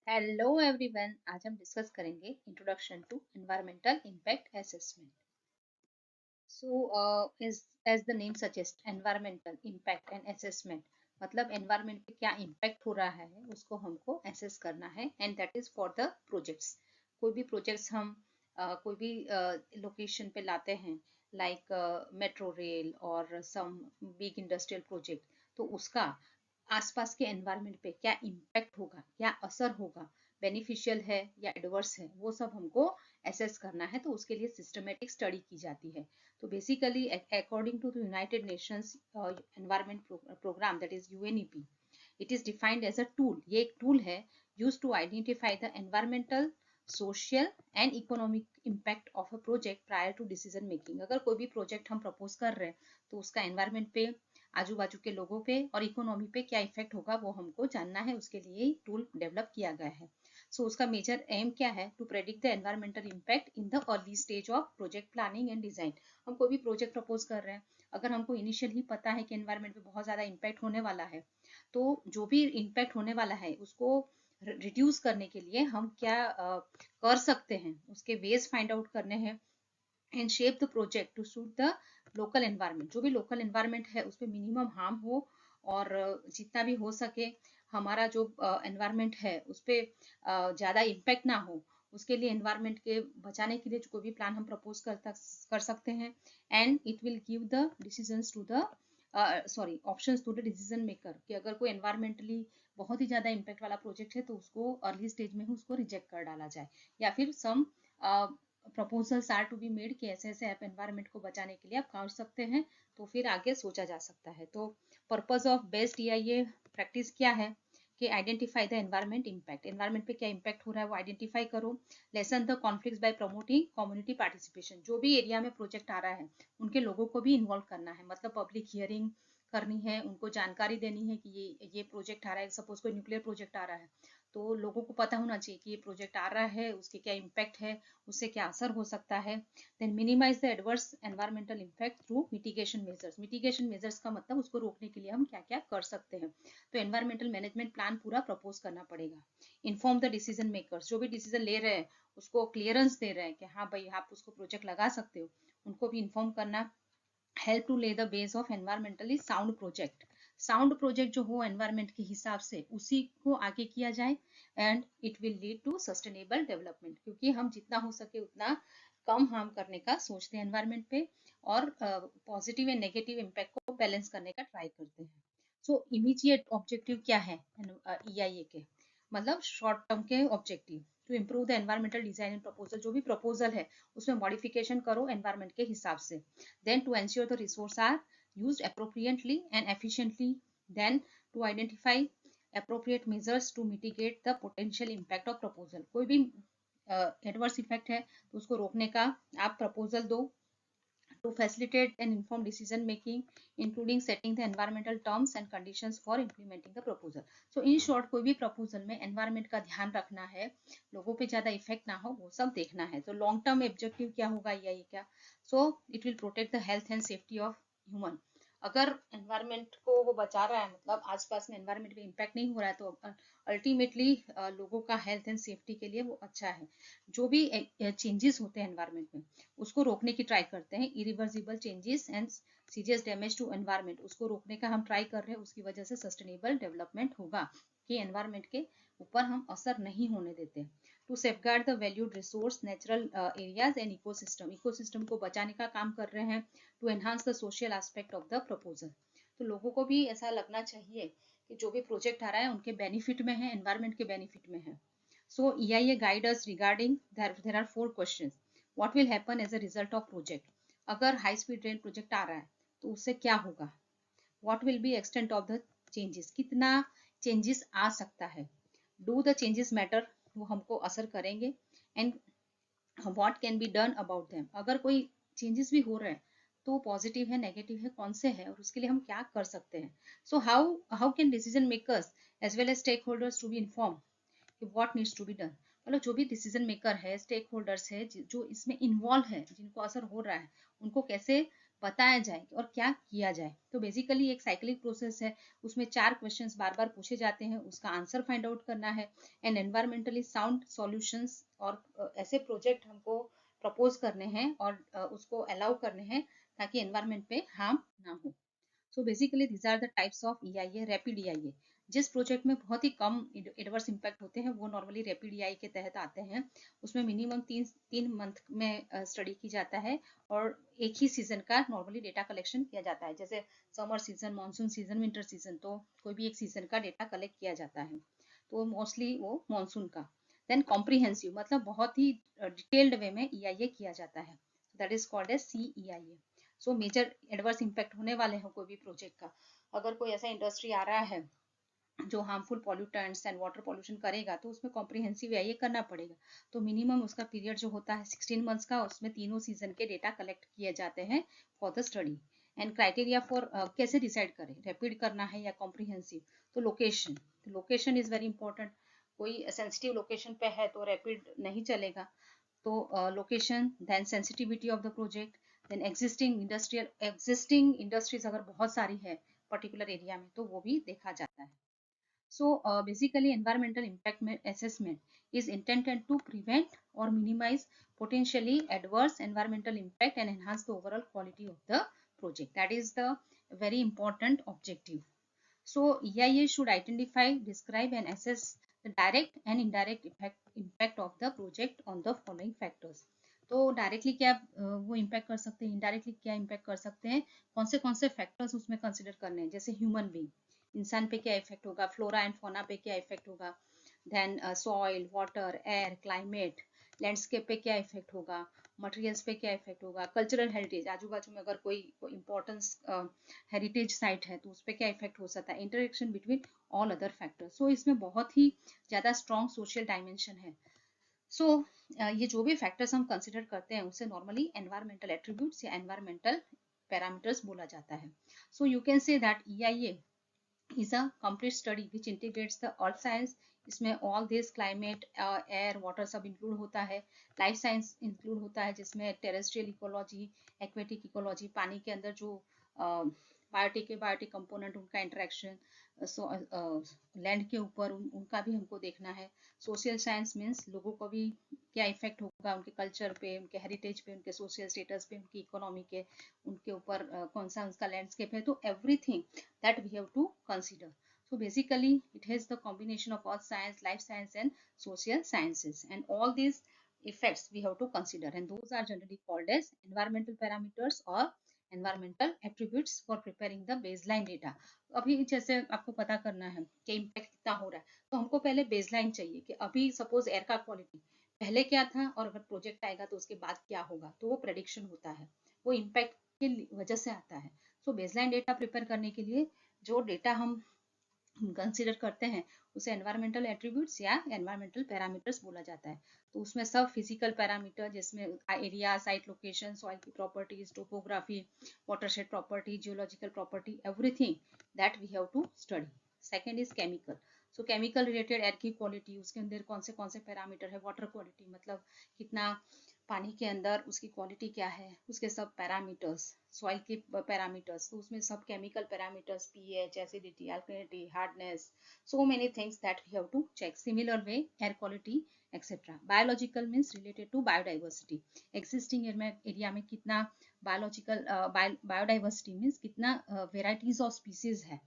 Hello everyone, आज हम discuss करेंगे introduction to environmental impact assessment. So as the name suggest, environmental impact and assessment मतलब environment पे क्या इम्पैक्ट हो रहा है उसको हमको असेस करना है, and that is for the projects. कोई भी प्रोजेक्ट्स हम कोई भी लोकेशन पे लाते हैं, लाइक मेट्रो रेल और सम बिग इंडस्ट्रियल प्रोजेक्ट, तो उसका आसपास के एनवायरनमेंट पे क्या इम्पैक्ट होगा, क्या असर होगा, बेनिफिशियल है या एडवर्स है, वो सब हमको एसेस करना है। तो उसके लिए सिस्टमेटिक स्टडी की जाती है। तो basically according to the United Nations Environment Programme, that is UNEP, it is defined as a tool. ये एक टूल है use to identify the environmental, social and economic impact of a project prior to decision making. अगर कोई भी project हम propose कर रहे हैं तो उसका एनवायरमेंट पे, आजू बाजू के लोगों पे और इकोनॉमी पे क्या इफेक्ट होगा वो हमको जानना है। उसके लिए टूल डेवलप किया गया है। उसका मेजर एम क्या है? To predict the environmental impact in the early stage of project planning and design. हम कोई भी प्रोजेक्ट प्रपोज कर रहे हैं, अगर हमको इनिशियल ही पता है कि एनवायरमेंट पे बहुत ज्यादा इम्पैक्ट होने वाला है, तो जो भी इम्पैक्ट होने वाला है उसको रिड्यूस करने के लिए हम क्या कर सकते हैं, उसके वेज फाइंड आउट करने हैं, and shape the project to suit the local environment. जो भी लोकल एनवायरनमेंट है उस पर मिनिमम हार्म हो, और जितना भी हो सके हमारा जो एनवायरनमेंट है उस पर ज़्यादा इम्पैक्ट ना हो, उसके लिए एनवायरनमेंट के बचाने के लिए जो कोई भी प्लान हम प्रपोज कर सकते हैं। And it will give the decisions to the options to the decision maker, कि अगर कोई एनवायरमेंटली बहुत ही ज़्यादा इम्पैक्ट वाला प्रोजेक्ट है तो उसको अर्ली स्टेज में ही उसको रिजेक्ट कर डाला जाए, या फिर some proposals are to be made कि ऐसे ऐसे आप एनवायरनमेंट को बचाने के लिए आप कर सकते हैं, तो फिर आगे सोचा जा सकता है। तो purpose of best EIA practice क्या है कि identify the environment impact, environment पे क्या इम्पैक्ट हो रहा है वो आइडेंटिफाई करो। Lesson the conflicts bye promoting community participation, जो भी एरिया में प्रोजेक्ट आ रहा है उनके लोगों को भी इन्वॉल्व करना है, मतलब पब्लिक हियरिंग करनी है, उनको जानकारी देनी है कि ये प्रोजेक्ट आ रहा है। सपोज कोई न्यूक्लियर प्रोजेक्ट आ रहा है तो लोगों को पता होना चाहिए कि ये प्रोजेक्ट आ रहा है, उसके क्या इम्पैक्ट है, उससे क्या असर हो सकता है। Then minimise the adverse environmental impact through mitigation measures. Mitigation measures का मतलब उसको रोकने के लिए हम क्या क्या कर सकते हैं। तो एनवायरमेंटल मैनेजमेंट प्लान पूरा प्रपोज करना पड़ेगा। इन्फॉर्म द डिसीजन मेकर्स, जो भी डिसीजन ले रहे हैं उसको क्लियरेंस दे रहे हैं कि हाँ भाई आप उसको प्रोजेक्ट लगा सकते हो, उनको भी इन्फॉर्म करना। हेल्प टू ले the base of environmentally sound project, sound project जो हो एनवायरमेंट के हिसाब से उसी को आगे किया जाए, and it will lead to sustainable development, क्योंकि हम जितना हो सके उतना कम हार्म करने का सोचते हैं एनवायरमेंट पे, और पॉजिटिव एंड नेगेटिव इम्पैक्ट को बैलेंस करने का ट्राई करते हैं। सो इमीडिएट ऑब्जेक्टिव क्या है ईआईए के? मतलब शॉर्ट टर्म के objective, to improve the environmental design and proposal, जो भी प्रपोजल है उसमें मॉडिफिकेशन करो एनवायरमेंट के हिसाब से। Then to ensure the resources are used appropriately and efficiently, then to identify appropriate measures to mitigate the potential impact of proposal। कोई भी एडवर्स इफेक्ट है तो उसको रोकने का आप प्रपोजल दो। to facilitate and inform decision making, including setting the environmental terms and conditions for implementing the proposal। So in short, कोई भी proposal में environment का ध्यान रखना है, लोगों पे ज़्यादा इफेक्ट ना हो वो सब देखना है। तो लॉन्ग टर्म ऑब्जेक्टिव क्या होगा या ये क्या? So it will protect the health and safety of human. अगर एनवायरनमेंट को वो बचा रहा है, मतलब आसपास में एनवायरनमेंट पे इम्पैक्ट नहीं हो रहा है, तो अल्टीमेटली लोगों का हेल्थ एंड सेफ्टी के लिए वो अच्छा है। जो भी चेंजेस होते हैं एनवायरनमेंट में उसको रोकने की ट्राई करते हैं, irreversible changes and serious damage to environment, उसको रोकने का हम ट्राई कर रहे हैं। उसकी वजह से सस्टेनेबल डेवलपमेंट होगा कि एनवायरनमेंट के ऊपर हम असर नहीं होने देते। To safeguard the valued resource natural areas and ecosystem, ecosystem को बचाने का काम कर रहे हैं। To enhance the social aspect of the proposal, तो लोगों को भी ऐसा लगना चाहिए कि जो भी प्रोजेक्ट आ रहा है उनके बेनिफिट में है, एनवायरनमेंट के बेनिफिट में है। So EIA guide us regarding there are 4 questions. What will happen as a result of project? अगर हाई स्पीड रेल प्रोजेक्ट आ रहा है तो उससे क्या होगा? What will be extent of the changes? कितना चेंजेस आ सकता है? Do the changes matter? वो हमको असर करेंगे। And what can be done about them? अगर कोई चेंजेस भी हो रहे हैं तो पॉजिटिव है, नेगेटिव है, कौन से हैं और उसके लिए हम क्या कर सकते हैं? So how can decision makers as well as stakeholders to be inform कि what needs to be done? मतलब जो भी डिसीजन मेकर है, स्टेक होल्डर्स है, जो इसमें इन्वॉल्व है, जिनको असर हो रहा है, उनको कैसे बताया जाए और क्या किया जाए। तो बेसिकली एक साइक्लिक प्रोसेस है, उसमें 4 क्वेश्चंस बार बार पूछे जाते हैं, उसका आंसर फाइंड आउट करना है एंड एनवायरमेंटली साउंड सॉल्यूशंस, और ऐसे प्रोजेक्ट हमको प्रपोज करने हैं और उसको अलाउ करने हैं ताकि एनवायरमेंट पे हार्म ना हो। So basically these are the types of EIA, rapid EIA. जिस प्रोजेक्ट में बहुत ही कम एडवर्स इम्पैक्ट होते हैं वो नॉर्मली रैपिड ईआई के तहत आते हैं। उसमें मिनिमम तीन मंथ में स्टडी की जाता है और एक ही सीजन का नॉर्मली डेटा कलेक्शन किया जाता है, जैसे summer season, monsoon season, winter season, तो कोई भी एक सीजन का डेटा कलेक्ट किया जाता है, तो मोस्टली वो मानसून का। देन कॉम्प्रिहेंसिव मतलब बहुत ही डिटेल्ड वे में ईआईए किया जाता है, that is called as CEIA। So major adverse impact होने वाले हैं कोई भी प्रोजेक्ट का, अगर कोई ऐसा इंडस्ट्री आ रहा है जो harmful pollutants and water pollution करेगा तो उसमें कॉम्प्रिहेंसिव ये करना पड़ेगा। तो मिनिमम उसका पीरियड जो होता है 16 मंथ्स का, उसमें तीनों सीजन के डेटा कलेक्ट किए जाते हैं for the study. And criteria for कैसे डिसाइड करें रैपिड करना है या कॉम्प्रिहेंसिव, तो लोकेशन इज वेरी इंपॉर्टेंट। कोई सेंसिटिव लोकेशन पे है तो रैपिड नहीं चलेगा, तो location, then sensitivity of the project, then existing industries अगर बहुत सारी है पर्टिकुलर एरिया में तो वो भी देखा जाता है। So basically environmental impact assessment is intended to prevent or minimize potentially adverse environmental impact and enhance the overall quality of the project. That is the very important objective. So EIA should identify, describe and assess the direct and indirect impact of the project on the following factors. तो directly क्या वो impact कर सकते हैं, indirectly क्या impact कर सकते हैं, कौन से फैक्टर्स उसमें कंसिडर करने हैं, जैसे ह्यूमन बीइंग, इंसान पे क्या इफेक्ट होगा, फ्लोरा एंड फोना पे क्या इफेक्ट होगा, then soil, water, air, climate, landscape पे क्या इफेक्ट होगा, मटेरियल्स पे क्या इफेक्ट होगा, कल्चरल हेरिटेज, आजू बाजू में अगर कोई इंपॉर्टेंस हेरिटेज साइट है तो उस पर क्या इफेक्ट हो सकता है, interaction between all other factors. So इसमें बहुत ही ज़्यादा स्ट्रॉन्ग सोशल डायमेंशन है। सो ये जो भी फैक्टर्स हम कंसिडर करते हैं उसे नॉर्मली एनवायरमेंटल एट्रीब्यूट्स या एनवायरमेंटल पैरामीटर्स बोला जाता है। So you can say that EIA is a complete study which integrates the earth science। इसमें all this climate, air, water सब include होता है, life science include होता है जिसमें terrestrial ecology, aquatic ecology, पानी के अंदर जो बायोटिक कंपोनेंट उनका इंटरेक्शन, सो लैंड के ऊपर उनका भी हमको देखना है। सोशल साइंस मीन्स लोगों को भी क्या इफेक्ट होगा उनके कल्चर पे, उनके हेरिटेज पे, उनके सोशल स्टेटस पे, उनकी इकोनॉमी के, उनके ऊपर कौन सा उनका लैंडस्केप है, तो everything that we have to consider. So basically it has the combination of earth science, life science and social sciences, and all these effects we have to consider, and those are generally called as environmental parameters or environmental attributes for preparing the baseline data। अभी जैसे आपको पता करना है कि impact कितना हो रहा है तो हमको पहले बेसलाइन चाहिए कि अभी सपोज एयर का क्वालिटी पहले क्या था और अगर प्रोजेक्ट आएगा तो उसके बाद क्या होगा, तो वो प्रेडिक्शन होता है, वो इम्पैक्ट की वजह से आता है। सो बेसलाइन डेटा प्रिपेयर करने के लिए जो डेटा हम कंसिडर करते हैं उसे एनवायरमेंटल एट्रीब्यूट्स या एनवायरमेंटल पैरामीटर्स बोला जाता है। तो उसमें सब फिजिकल पैरामीटर जिसमें एरिया, साइट लोकेशन, सॉइल की properties, topography, watershed property, geological property, everything that we have to study. Second is chemical. So chemical related air की क्वालिटी, उसके अंदर कौन से पैरामीटर है, वाटर क्वालिटी मतलब कितना पानी के अंदर उसकी क्वालिटी क्या है, उसके सब पैरामीटर्स, सॉइल के पैरामीटर्स, तो उसमें सब chemical parameters, pH, acidity, alkalinity, hardness, so many things that we have to check. Similar way air quality etcetera. Biological means related to biodiversity, existing area में कितना बायोलॉजिकल बायोडाइवर्सिटी मीन्स कितना varieties of species है,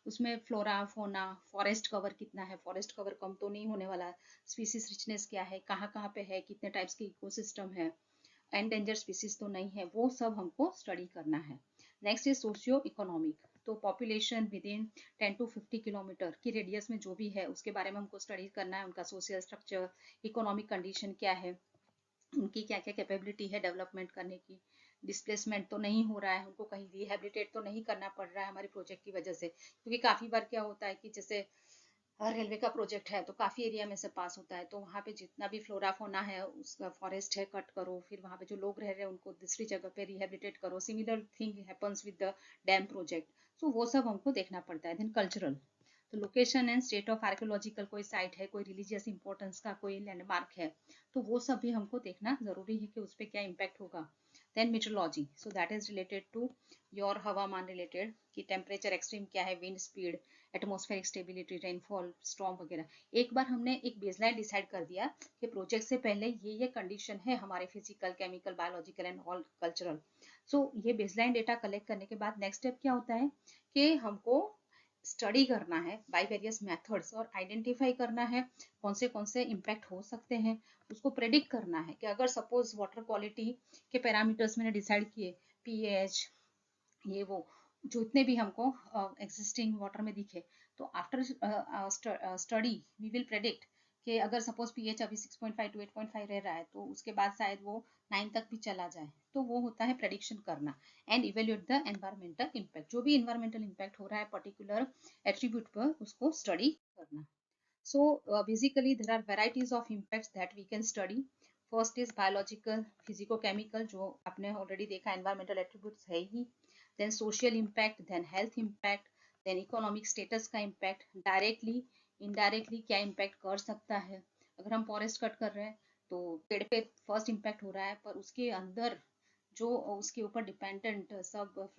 उसमें flora, फोना, forest cover कितना है, forest cover कम तो नहीं होने वाला, स्पीसीज रिचनेस क्या है, कहाँ पे है, कितने टाइप्स के इकोसिस्टम है, एंडेंजर स्पीसीज तो नहीं है, वो सब हमको स्टडी करना है। Next is socio economic. तो population within 10 to 50 kilometre की रेडियस में जो भी है उसके बारे में हमको स्टडी करना है, उनका सोशल स्ट्रक्चर, इकोनॉमिक कंडीशन क्या है, उनकी क्या क्या कैपेबिलिटी है डेवलपमेंट करने की, डिस्प्लेसमेंट तो नहीं हो रहा है, उनको कहीं रिहेबिलिटेट तो नहीं करना पड़ रहा है हमारे प्रोजेक्ट की वजह से, क्योंकि काफ़ी बार क्या होता है कि जैसे रेलवे का प्रोजेक्ट है तो काफ़ी एरिया में से पास होता है, तो वहाँ पे जितना भी फ्लोरा फोना है उसका फॉरेस्ट है कट करो, फिर वहाँ पे जो लोग रह रहे हैं उनको दूसरी जगह पे रिहेबिलिटेट करो। Similar thing happens with the dam project. So वो सब हमको देखना पड़ता है। देन कल्चरल, तो location and state of archaeological कोई साइट है, कोई रिलीजियस इंपॉर्टेंस का कोई लैंडमार्क है, तो वो सब भी हमको देखना जरूरी है कि उस पर क्या इम्पैक्ट होगा। Then meteorology, so that is related to your हवामान रिलेटेड कि टेम्परेचर एक्सट्रीम क्या है, wind speed, atmospheric stability, rainfall, storm वगैरह। एक बार हमने एक बेसलाइन डिसाइड कर दिया कि प्रोजेक्ट से पहले ये कंडीशन है हमारे physical, chemical, biological and all cultural. So ये बेसलाइन डेटा कलेक्ट करने के बाद नेक्स्ट स्टेप क्या होता है कि हमको स्टडी करना है बाय वेरियस मेथड्स और आइडेंटिफाई करना है कौन से इम्पैक्ट हो सकते हैं, उसको प्रेडिक्ट करना है कि अगर सपोज वाटर क्वालिटी के पैरामीटर्स मैंने डिसाइड किए, पीएच, ये वो जो इतने भी हमको एग्जिस्टिंग वाटर में दिखे, तो after study we will predict कि अगर सपोज पीएच अभी 6.5 टू 8.5 रह रहा है तो उसके बाद शायद वो 9 तक भी चला जाए, तो वो होता है प्रेडिक्शन करना। And evaluate the environmental impact, जो भी एनवायरमेंटल इम्पैक्ट हो रहा है पर्टिकुलर एट्रीब्यूट पर, उसको स्टडी करना। So basically there are varieties of impacts that we can study. First is biological, physico-chemical, जो आपने already देखा environmental attributes है ही. Then social impact, then health impact, then economic status का impact, directly, indirectly क्या impact कर सकता है. अगर हम forest cut कर रहे हैं तो पेड़ पे first impact हो रहा है, पर उसके अंदर जो उसके ऊपर डिपेंडेंट सब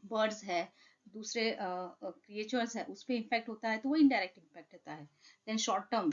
बर्ड्स है, दूसरे क्रिएचर्स है, उस पर इम्पैक्ट होता है, तो वो इनडायरेक्ट इम्पैक्ट होता है। देन शॉर्ट टर्म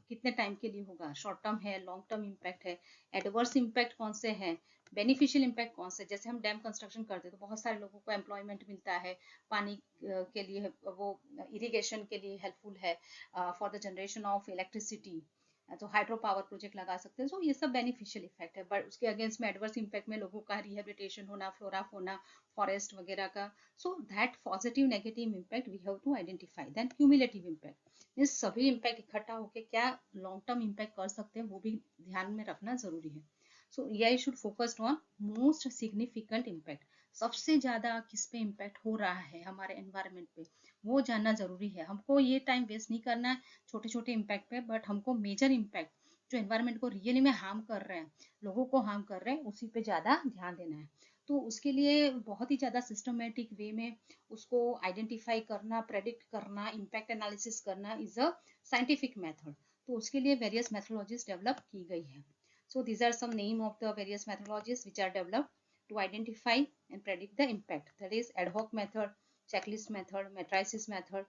कितने टाइम के लिए होगा, शॉर्ट टर्म है, लॉन्ग टर्म इम्पैक्ट है, एडवर्स इम्पैक्ट कौन से हैं, बेनिफिशियल इम्पैक्ट कौन से, जैसे हम डैम कंस्ट्रक्शन करते हैं तो बहुत सारे लोगों को एम्प्लॉयमेंट मिलता है, पानी के लिए वो इरिगेशन के लिए हेल्पफुल है, for the generation of electricity, तो हाइड्रो पावर प्रोजेक्ट लगा सकते हैं। सो ये सब बेनिफिशियल इफेक्ट है, बट उसके अगेंस्ट में एडवर्स इम्पैक्ट में लोगों का रिहेबिलिटेशन होना, फ्लोरा फोना, फॉरेस्ट वगैरह का। So that positive negative impact we have to identify. Then cumulative impact, means सभी इम्पैक्ट इकट्ठा होकर क्या लॉन्ग टर्म इम्पैक्ट कर सकते हैं, वो भी ध्यान में रखना जरूरी है। सो ये should focused on most significant impact, सबसे ज्यादा किस पे इम्पैक्ट हो रहा है हमारे एनवायरनमेंट पे, वो जानना जरूरी है। हमको ये टाइम वेस्ट नहीं करना है छोटे छोटे इम्पैक्ट पे, बट हमको मेजर इम्पैक्ट जो एनवायरनमेंट को रियली में हार्म कर रहे हैं, लोगों को हार्म कर रहे हैं, उसी पे ज़्यादा ध्यान देना है। तो उसके लिए बहुत ही ज़्यादा सिस्टमेटिक वे में उसको आइडेंटिफाई करना, प्रेडिक्ट करना, इम्पैक्ट एनालिसिस करना इज़ अ साइंटिफिक मेथड। तो उसके लिए वेरियस मेथोलॉजीज डेवलप की गई है। So these are some name of the various methodologies which are developed to identify and predict the impact. That is ad hoc method, checklist method, matrices method,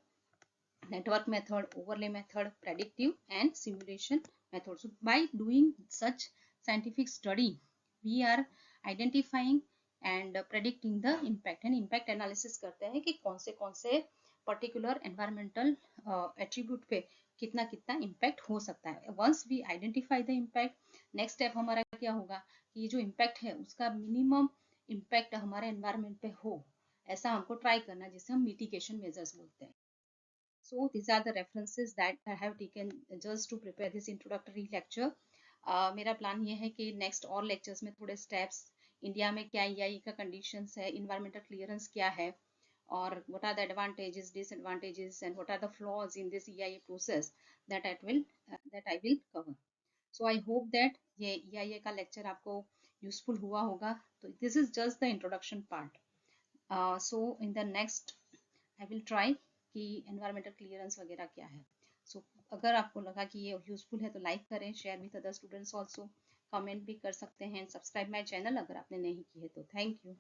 network method, overlay method, predictive and simulation method. So by doing such scientific study, we are identifying and predicting the impact, and impact analysis करते हैं कि कौन से particular environmental attribute पे कितना कितना impact हो सकता है। Once we identify the impact, next step हमारा क्या होगा कि ये जो impact है उसका minimum impact हमारे environment पे हो, ऐसा हमको try करना, जिसे हम mitigation measures बोलते हैं। So these are the references that I have taken just to prepare this introductory lecture. मेरा प्लान ये है कि नेक्स्ट और लेक्चर्स में थोड़े स्टेप्स, इंडिया में क्या ईआई का कंडीशंस है, इन्वायरमेंटल क्लियरेंस क्या है, और what are the advantages, disadvantages, and what are the flaws in this EIA process that I will cover. So I hope that ये EIA का लेक्चर आपको यूजफुल हुआ होगा। तो this is just the introduction part. So in the next I will try कि environmental clearance वगैरह क्या है। So अगर आपको लगा कि ये यूजफुल है तो लाइक करें, share with other students also, comment भी कर सकते हैं, सब्सक्राइब माई चैनल अगर आपने नहीं की है तो। Thank you.